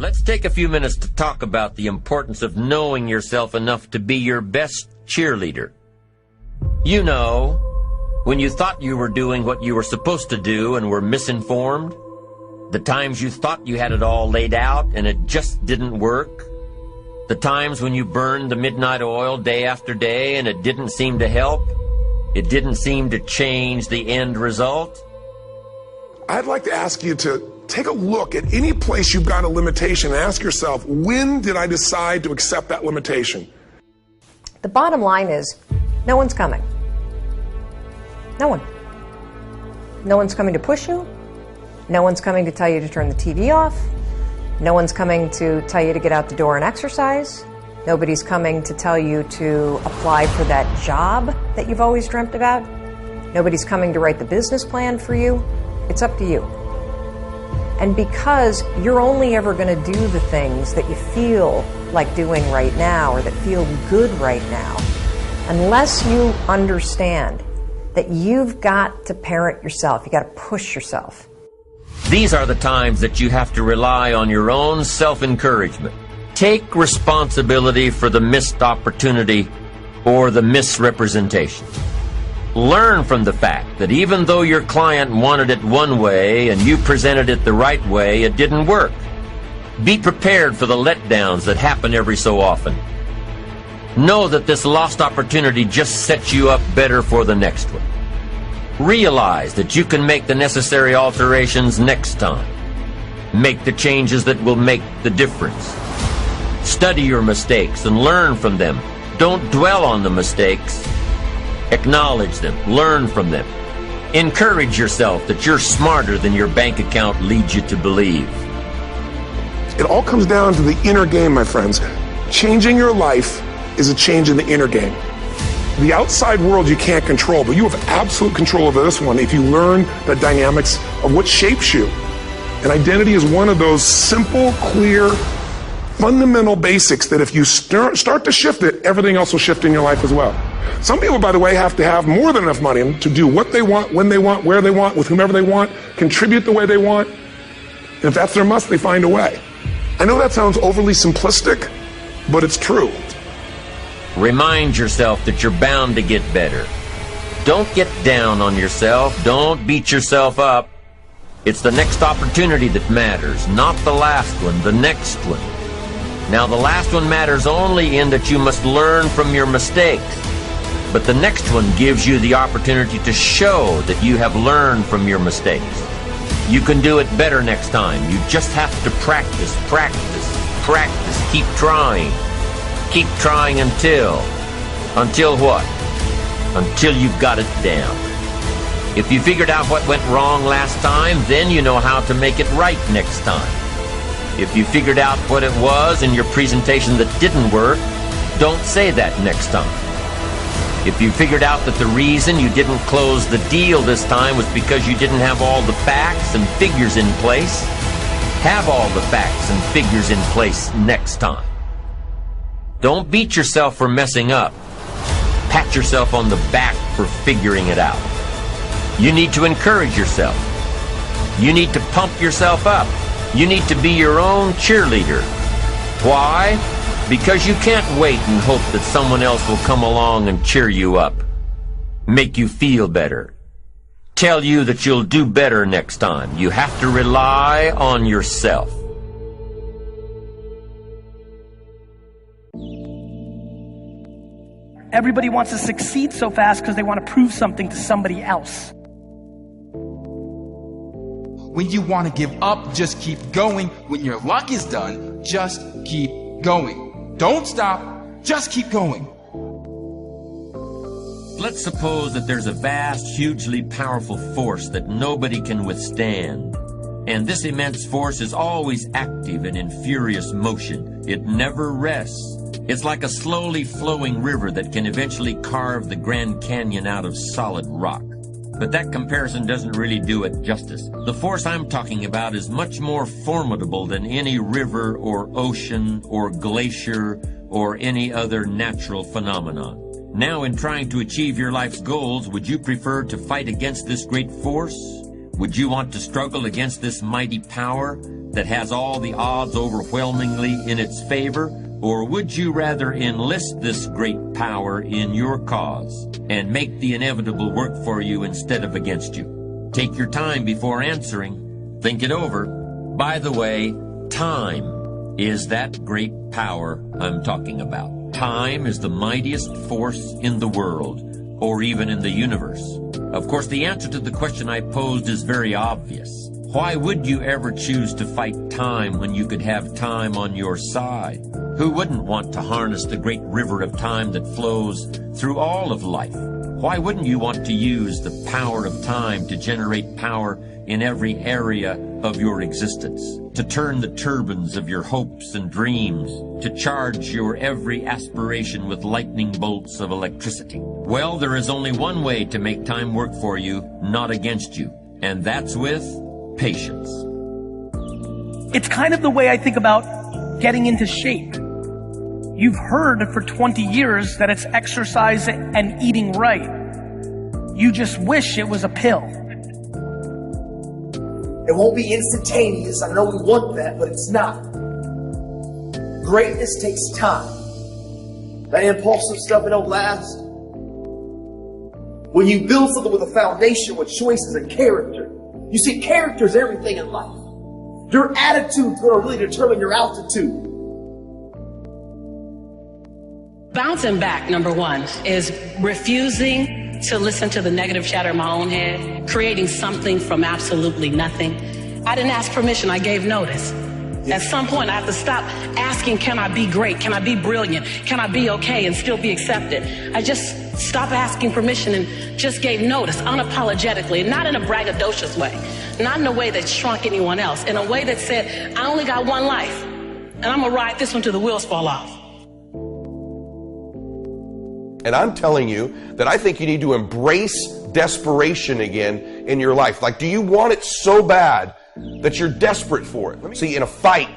Let's take a few minutes to talk about the importance of knowing yourself enough to be your best cheerleader. You know, when you thought you were doing what you were supposed to do and were misinformed, the times you thought you had it all laid out and it just didn't work, the times when you burned the midnight oil day after day and it didn't seem to help, it didn't seem to change the end result. I'd like to ask you to take a look at any place you've got a limitation and ask yourself, when did I decide to accept that limitation? The bottom line is, no one's coming. No one. No one's coming to push you. No one's coming to tell you to turn the TV off. No one's coming to tell you to get out the door and exercise. Nobody's coming to tell you to apply for that job that you've always dreamt about. Nobody's coming to write the business plan for you. It's up to you. And because you're only ever going to do the things that you feel like doing right now or that feel good right now, unless you understand that you've got to parent yourself, you got to push yourself. These are the times that you have to rely on your own self-encouragement. Take responsibility for the missed opportunity or the misrepresentation. Learn from the fact that even though your client wanted it one way and you presented it the right way, it didn't work. Be prepared for the letdowns that happen every so often. Know that this lost opportunity just sets you up better for the next one. Realize that you can make the necessary alterations next time. Make the changes that will make the difference. Study your mistakes and learn from them. Don't dwell on the mistakes. Acknowledge them. Learn from them. Encourage yourself that you're smarter than your bank account leads you to believe. It all comes down to the inner game, my friends. Changing your life is a change in the inner game. The outside world you can't control, but you have absolute control over this one if you learn the dynamics of what shapes you. And identity is one of those simple, clear, fundamental basics that if you start to shift it, everything else will shift in your life as well. Some people, by the way, have to have more than enough money to do what they want, when they want, where they want, with whomever they want, contribute the way they want. And if that's their must, they find a way. I know that sounds overly simplistic, but it's true. Remind yourself that you're bound to get better. Don't get down on yourself. Don't beat yourself up. It's the next opportunity that matters, not the last one, the next one. Now, the last one matters only in that you must learn from your mistakes. But the next one gives you the opportunity to show that you have learned from your mistakes. You can do it better next time. You just have to practice, practice, practice. Keep trying. Keep trying until what? Until you've got it down. If you figured out what went wrong last time, then you know how to make it right next time. If you figured out what it was in your presentation that didn't work, don't say that next time. If you figured out that the reason you didn't close the deal this time was because you didn't have all the facts and figures in place, have all the facts and figures in place next time. Don't beat yourself for messing up. Pat yourself on the back for figuring it out. You need to encourage yourself. You need to pump yourself up. You need to be your own cheerleader. Why? Because you can't wait and hope that someone else will come along and cheer you up, make you feel better, tell you that you'll do better next time. You have to rely on yourself. Everybody wants to succeed so fast because they want to prove something to somebody else. When you want to give up, just keep going. When your luck is done, just keep going. Don't stop, just keep going. Let's suppose that there's a vast, hugely powerful force that nobody can withstand. And this immense force is always active and in furious motion. It never rests. It's like a slowly flowing river that can eventually carve the Grand Canyon out of solid rock. But that comparison doesn't really do it justice. The force I'm talking about is much more formidable than any river or ocean or glacier or any other natural phenomenon. Now, in trying to achieve your life's goals, would you prefer to fight against this great force? Would you want to struggle against this mighty power? that has all the odds overwhelmingly in its favor? Or would you rather enlist this great power in your cause and make the inevitable work for you instead of against you? Take your time before answering. Think it over. By the way, time is that great power I'm talking about. Time is the mightiest force in the world, or even in the universe. Of course, the answer to the question I posed is very obvious. Why would you ever choose to fight time when you could have time on your side? Who wouldn't want to harness the great river of time that flows through all of life? Why wouldn't you want to use the power of time to generate power in every area of your existence? To turn the turbines of your hopes and dreams, to charge your every aspiration with lightning bolts of electricity? Well, there is only one way to make time work for you, not against you, and that's with patience. It's kind of the way I think about getting into shape. You've heard for 20 years that it's exercise and eating right. You just wish it was a pill. It won't be instantaneous. I know we want that, but it's not. Greatness takes time. That impulsive stuff, it don't last. When you build something with a foundation, with choices and character, you see, character is everything in life. Your attitude's going to really determine your altitude. Bouncing back, number one, is refusing to listen to the negative chatter in my own head, creating something from absolutely nothing. I didn't ask permission, I gave notice. At some point, I have to stop asking, can I be great? Can I be brilliant? Can I be okay and still be accepted? I just stopped asking permission and just gave notice unapologetically, not in a braggadocious way, not in a way that shrunk anyone else, in a way that said, I only got one life, and I'm gonna ride this one till the wheels fall off. And I'm telling you that I think you need to embrace desperation again in your life. Like, do you want it so bad that you're desperate for it? See, in a fight,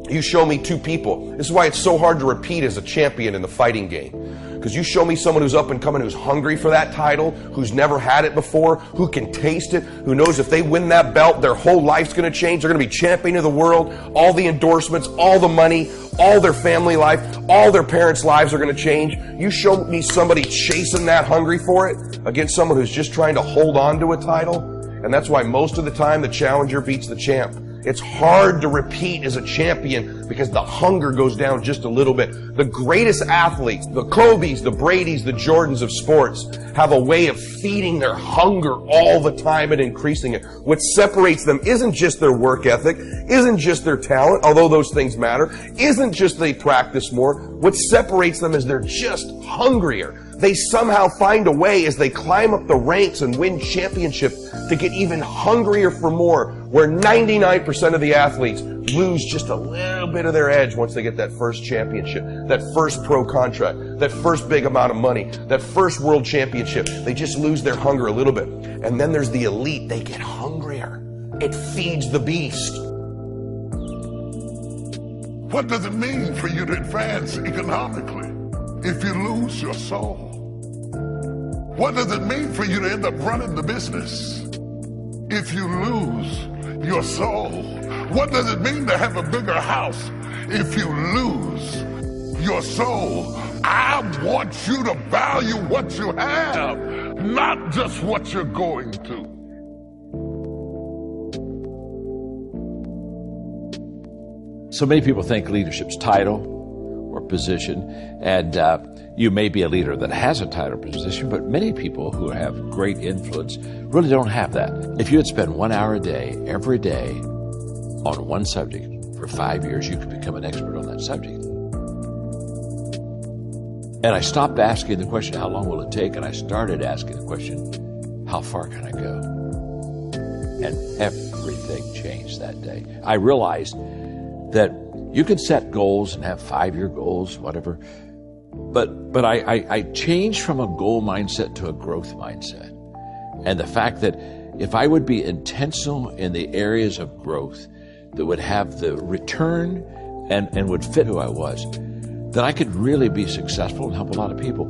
you show me two people. This is why it's so hard to repeat as a champion in the fighting game. Because you show me someone who's up and coming, who's hungry for that title, who's never had it before, who can taste it, who knows if they win that belt, their whole life's going to change. They're going to be champion of the world, all the endorsements, all the money, all their family life, all their parents' lives are going to change. You show me somebody chasing that, hungry for it, against someone who's just trying to hold on to a title. And that's why most of the time the challenger beats the champ. It's hard to repeat as a champion because the hunger goes down just a little bit. The greatest athletes, the Kobes, the Bradys, the Jordans of sports, have a way of feeding their hunger all the time and increasing it. What separates them isn't just their work ethic, isn't just their talent, although those things matter, isn't just they practice more. What separates them is they're just hungrier. They somehow find a way as they climb up the ranks and win championships to get even hungrier for more, where 99% of the athletes lose just a little bit of their edge once they get that first championship, that first pro contract, that first big amount of money, that first world championship. They just lose their hunger a little bit. And then there's the elite. They get hungrier. It feeds the beast. What does it mean for you to advance economically if you lose your soul? What does it mean for you to end up running the business if you lose your soul? What does it mean to have a bigger house if you lose your soul? I want you to value what you have, not just what you're going to. So many people think leadership's title or position, and you may be a leader that has a title or position, but many people who have great influence really don't have that. If you would spend 1 hour a day, every day, on one subject for 5 years, you could become an expert on that subject. And I stopped asking the question, how long will it take? And I started asking the question, how far can I go? And everything changed that day. I realized that you can set goals and have 5-year goals, whatever. But I changed from a goal mindset to a growth mindset. And the fact that if I would be intentional in the areas of growth that would have the return and would fit who I was, then I could really be successful and help a lot of people.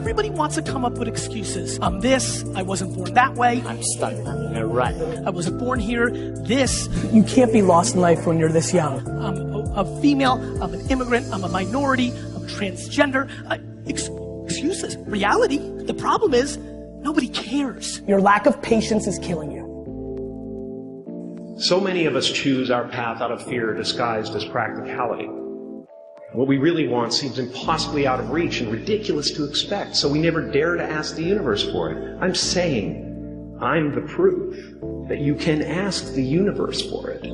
Everybody wants to come up with excuses. I'm this, I wasn't born that way. I'm stuck in a rut. I wasn't born here. This. You can't be lost in life when you're this young. I'm a female, I'm an immigrant, I'm a minority, I'm transgender. Excuses. Reality, the problem is, nobody cares. Your lack of patience is killing you. So many of us choose our path out of fear disguised as practicality. What we really want seems impossibly out of reach and ridiculous to expect, so we never dare to ask the universe for it. I'm saying, I'm the proof that you can ask the universe for it.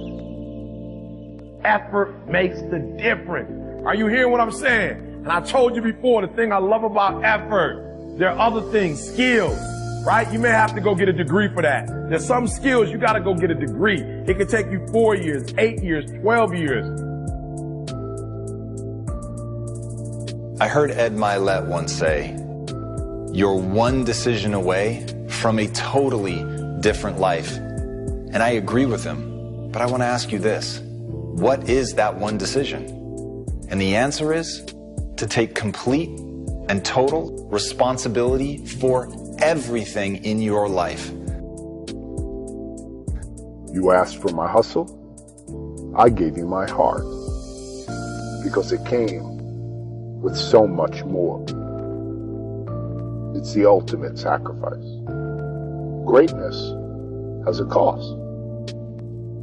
Effort makes the difference. Are you hearing what I'm saying? And I told you before, the thing I love about effort, there are other things, skills, right? You may have to go get a degree for that. There's some skills you gotta go get a degree. It could take you 4 years, 8 years, 12 years. I heard Ed Milet once say, "You're one decision away from a totally different life." And I agree with him, but I want to ask you this. What is that one decision? And the answer is to take complete and total responsibility for everything in your life. You asked for my hustle, I gave you my heart, because it came with so much more. It's the ultimate sacrifice. Greatness has a cost.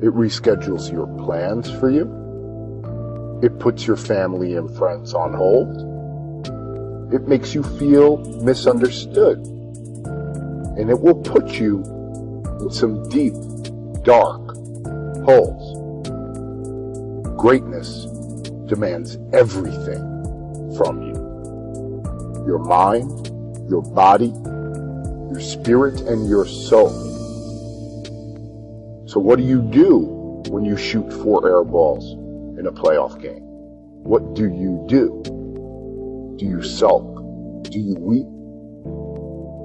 It reschedules your plans for you. It puts your family and friends on hold. It makes you feel misunderstood. And it will put you in some deep, dark holes. Greatness demands everything from you. Your mind, your body, your spirit, and your soul. So what do you do when you shoot 4 air balls in a playoff game? What do you do? Do you sulk? Do you weep?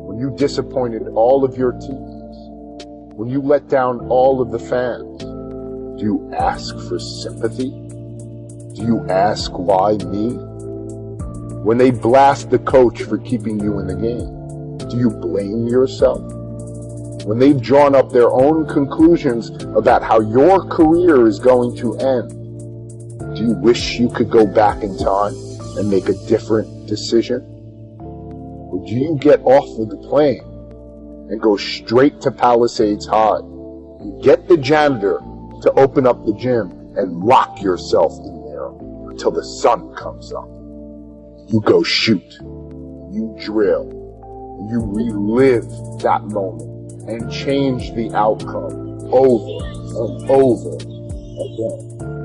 When you disappointed all of your teammates? When you let down all of the fans? Do you ask for sympathy? Do you ask why me? When they blast the coach for keeping you in the game, do you blame yourself? When they've drawn up their own conclusions about how your career is going to end, do you wish you could go back in time and make a different decision? Or do you get off of the plane and go straight to Palisades High and get the janitor to open up the gym and lock yourself in there until the sun comes up? You go shoot, you drill, you relive that moment and change the outcome over and over again.